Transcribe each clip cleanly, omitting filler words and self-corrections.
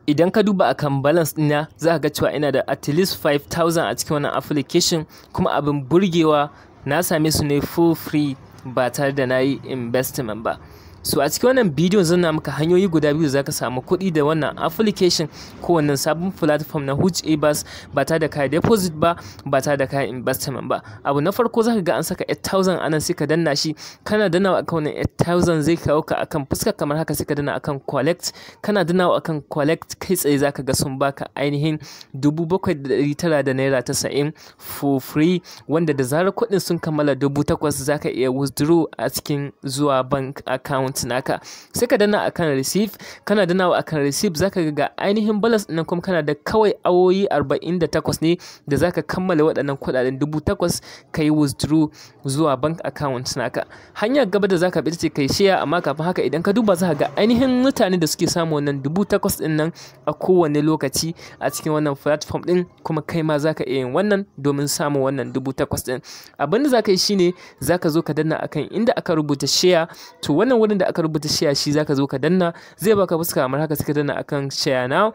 idan ka duba akan balance ɗina za ka ga cewa ina da at least 5,000 a cikin wannan application, kuma abin burgewa na same su ne for free ba tare da na yi investment ba. So a cikin wannan bidiyon zan nuna maka hanyoyi guda biyu da zaka samu kuɗi da wannan application ko wannan sabon platform na HIKIMA ba tare da kai deposit ba tare da kai investment ba. Abu na farko zaka ga an saka 8,000 anan, sai ka danna shi, kana dannawa akan wannan 8,000 zai kawo ka akan fuska kamar haka, sai ka danna akan collect, kana dannawa akan collect kai tsaye zaka ga sun baka ainihin 7,900 da naira 90 for free, wanda da zarar kuɗin sun kammala 8,000 zaka iya withdraw a cikin zuwa bank account naka. Sai ka danna akan receive, kana dannawa akan receive zaka ga ainihin balance ɗin kuma kana da kawai awoyi 48 ne da zaka kammala waɗannan kuɗaɗen 8,000 kai withdraw zuwa bank account naka. Hanyar gaba da zaka bi ce kai share, amma kafin haka idan ka duba zaka ga ainihin mutane da suke samu wannan 8,000 ɗin nan a kowane lokaci a cikin wannan platform ɗin, kuma kai ma zaka iya yin wannan domin samun wannan 8,000 ɗin. Abin da zaka yi shine zaka zo ka danna akan inda aka rubuta share, to wannan wurin da aka rubuta share shi zaka zo ka danna, zai baka fuska kamar haka, sai ka danna akan share now,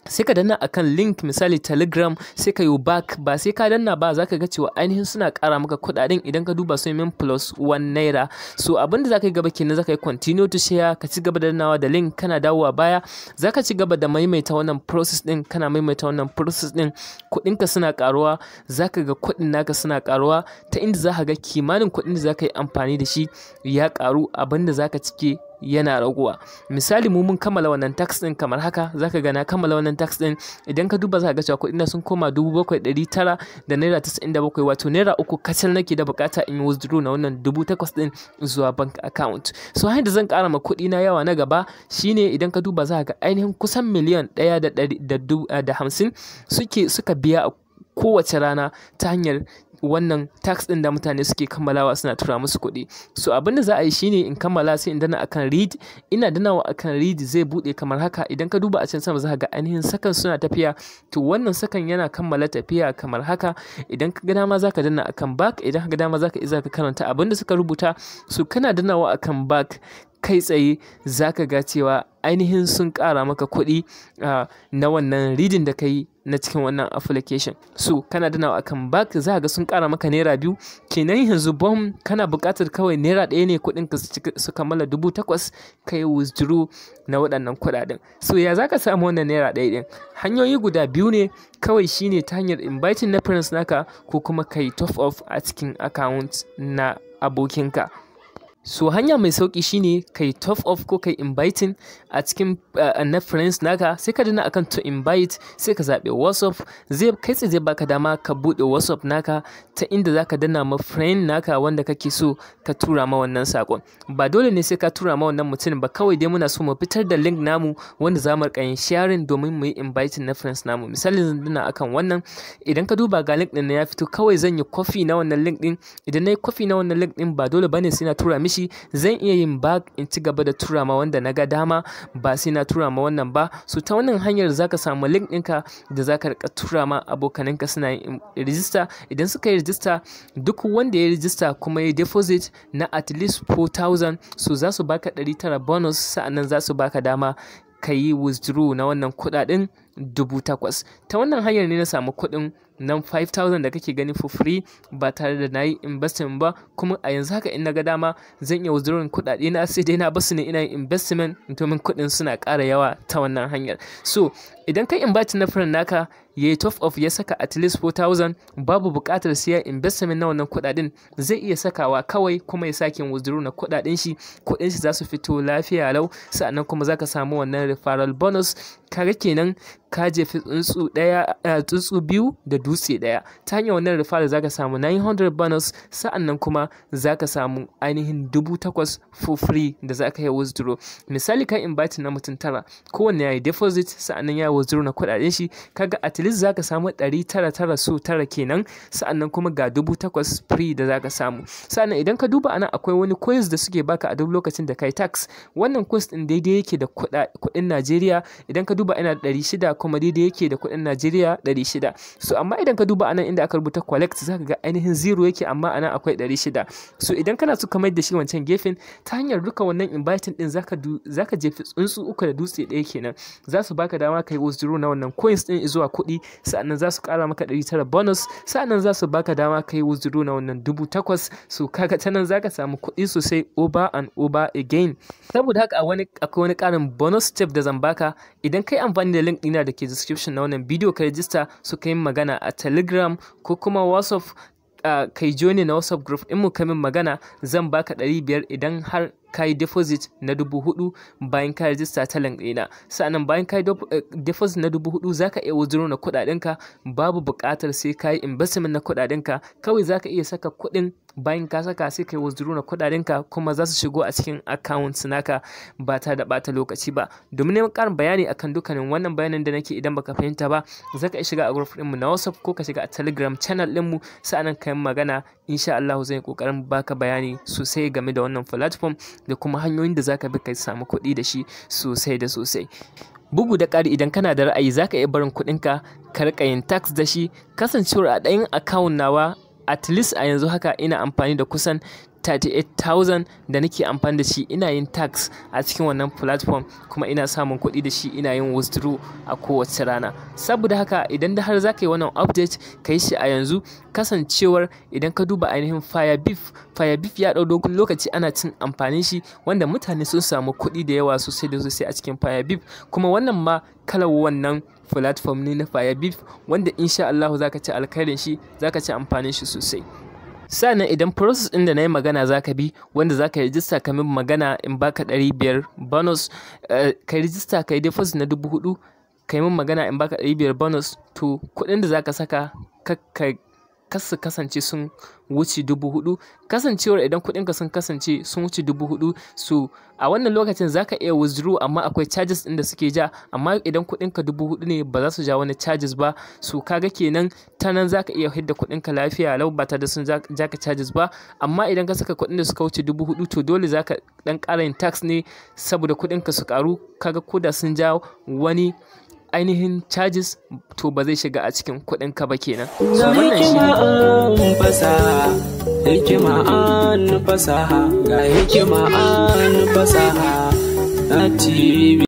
sai ka danna akan link misali telegram, sai ka yi back, ba sai ka danna ba zaka ga cewa ainihin suna ƙara maka kuɗaɗen idan ka duba sun min +1 naira. So abinda zaka yi gaba kenan, zaka yi continue to share, ka ci gaba da dannawa da link, kana dawowa baya zaka ci gaba da maimaita wannan process din, kana maimaita wannan process din, kuɗinka suna ƙaruwa, zaka ga kuɗin naka suna ƙaruwa ta inda zaka ga kimanin kuɗin da zaka yi amfani da shi ya ƙaru, abinda zaka cike yana raguwa. Misali mu mun kammala wannan tax din kamar haka, zaka ga na kammala wannan tax din, idan ka duba zaka ga cewa kuɗin sun koma 7,900 da naira 97, wato naira 3 kacal nake da bukata in withdraw na wannan 8,000 din zuwa bank account. So hanyar da zan ƙara ma kuɗi na yawa na gaba shine idan ka duba zaka ga ainihin kusan miliyan 1.50 suka biya a kowace rana ta hanyar wannan tax din da mutane suke kammalawa suna tura musu kuɗi. So abin da za a yi shine in kammala sai in danna akan read, ina dannawa akan read zai bude kamar haka. Idan ka duba a can sama za ka ga ainihin sakan suna tafiya, to wannan sakan yana kammala tafiya kamar haka. Idan ka ga dama za ka danna akan back, idan ka ga dama za ka iya ka karanta abin da suka rubuta. So kana dannawa akan back kai tsaye zaka ga cewa ainihin sun ƙara maka kuɗi na wannan reading da ka yi na cikin wannan application. So kana dannawa akan back za ga sun ƙara maka naira 2, kenan yanzu bom kana buƙatar kawai naira 1 ne kuɗin ka su kammala 8,000 kai withdraw na waɗannan kuɗaɗen. So ya zaka samu wannan naira 1 ɗin? Hanyoyi guda biyu ne kawai, shine ta hanyar inviting na friends naka ko kuma kai top up a cikin account na abokinka. So hanya mai sauki shine kai top up ko kai inviting a cikin na friends naka, sai ka danna akan to invite, sai ka zaɓi WhatsApp, zai baka dama ka buɗe WhatsApp naka ta inda zaka danna ma friend naka wanda kake so ka tura ma wannan sakon. Ba dole ne sai ka tura ma wannan mutumin ba, kawai dai muna so mu fitar da link namu wanda za mu rika yin sharing domin mu yi inviting na friends namu. Misali zan danna akan wannan, idan ka duba ga link din ya fito, kawai zan yi copy na wannan link din. Idan nayi copy na wannan link din ba dole bane sai na tura mishi, zan iya yin back in ci gaba da tura ma wanda na ga dama, ba sai na tura ma wannan ba. So ta wannan hanyar zaka samu link ɗinka da zaka rika tura ma abokananka suna yin register. Idan suka yi register, duk wanda ya register kuma ya deposit na at least 4,000, so za su baka 900 bonus, sa'annan za su baka dama ka yi withdraw na wannan kuɗaɗen 8,000. Ta wannan hanyar ne na samu kuɗin nan 5,000 da kake gani for free ba tare da na yi investment ba. Kuma a yanzu haka in na ga dama zan iya withdrawing kuɗaɗe na, sai dai na basu ne ina yin investment domin kuɗin suna ƙara yawa ta wannan hanyar. So idan kai invite na friend naka ya yi top of ya saka at least 4,000, babu buƙatar siya investment na wannan kuɗaɗen, zai iya sakawa kawai kuma ya sake withdraw na kuɗaɗen shi za su fito lafiya lau. Sa'annan kuma zaka samu wannan referral bonus. Kaga kenan ka jefi tsuntsu biyu da dutse ɗaya. Ta hanyar wannan referral zaka samu 900 bonus, sa'annan kuma zaka samu ainihin 8,000 for free da zaka yi withdraw. Misali ka invite na mutum 9, kowanne yayi deposit sa'annan ya withdraw na kuɗaɗen shi, kaga at least zaka samu 900 so 9 kenan, sa'annan kuma ga 8,000 free da zaka samu. Sa'annan idan ka duba anan akwai wani coins da suke baka a duk lokacin da kai tax. Wannan coins din daidai yake da kuɗin Najeriya. Idan ka duba ina da 600 kuma daidai yake da kuɗin Najeriya 600. So amma idan ka duba anan inda aka rubuta collect zaka ga ainihin zero yake, amma anan akwai 600. So idan kana so ka mai da shi wancan gefen ta hanyar duka wannan inviting din zaka jefi tsuntsu uku da dutse ɗaya kenan. Za su baka dama kai withdraw na wannan coins din zuwa kuɗi, sa'annan za su ƙara maka 900 bonus, sa'annan za su baka dama kai withdraw na wannan 8,000. So kaga ta nan zaka samu kuɗi sosai over and over again. Saboda haka akwai wani ƙarin bonus step da zan baka. Idan kai amfani da link ɗina da ke description na wannan bidiyo ka register, so kai magana a Telegram ko kuma WhatsApp, kai join na WhatsApp group in mu kamin magana, zan baka 500 idan har ka yi deposit na 4,000 bayan ka register ta link ɗina. Sa'annan bayan ka yi deposit na 4,000 za ka iya withdraw na kuɗaɗenka, babu buƙatar sai ka yi investment na kuɗaɗenka. Kawai za ka iya saka kuɗin, bayan ka saka sai ka yi withdraw na kuɗaɗenka kuma za su shigo a cikin account naka ba tare da ɓata lokaci ba. Domin neman ƙarin bayani akan dukkanin wannan bayanan da nake, idan baka fahimta ba za ka iya shiga a group ɗinmu na WhatsApp ko ka shiga a Telegram channel ɗinmu, sa'annan ka yi magana. Insha Allah zan yi ƙoƙarin baka bayani sosai game da wannan platform da kuma hanyoyin da zaka bi ka samu kuɗi da shi sosai da sosai. Bugu da ƙari, idan kana da ra'ayi zaka iya barin kuɗinka ka riƙa yin tax da shi. Kasancewar a ɗayan account nawa at least a yanzu haka ina amfani da kusan 38,000 da nake amfani da shi, ina yin tax a cikin wannan platform kuma ina samun kuɗi da shi, ina yin withdraw a kowace rana. Saboda haka idan da har za ka yi wannan update ka yi shi a yanzu, kasancewar idan ka duba ainihin Firebeef ya ɗau dogon lokaci ana cin amfanin shi, wanda mutane sun samu kuɗi da yawa sosai da sosai a cikin Firebeef. Kuma wannan ma kalar wannan platform ne na Firebeef, wanda insha Allah za ka ci alkhairin shi, za ka ci amfanin shi sosai. Sa'annan idan process ɗin da na yi magana za ka bi, wanda za ka register ka min magana in baka 500 bonus, ka register ka yi deposit na 4,000, ka yi min magana in baka 500 bonus, to kuɗin da za ka saka kasu kasance sun wuce 4,000. Kasancewar idan kuɗinka sun kasance sun wuce 4,000, so a wannan lokacin za ka iya withdraw, amma akwai charges ɗin da suke ja. Amma idan kuɗinka 4,000 ne ba za su ja wani charges ba. So kaga kenan ta nan za ka iya hidda kuɗinka lafiya lau ba tare da sun ja ka charges ba. Amma idan ka saka kuɗin da suka wuce 4,000, to dole za ka ɗan ƙara yin tax ne saboda kuɗinka su ƙaru. Kaga ko da sun ja wani ainihin charges, to ba zai shiga a cikin kuɗinka ba kenan. So wannan shi ne hikima an fasaha, ga hikima an fasaha na TV.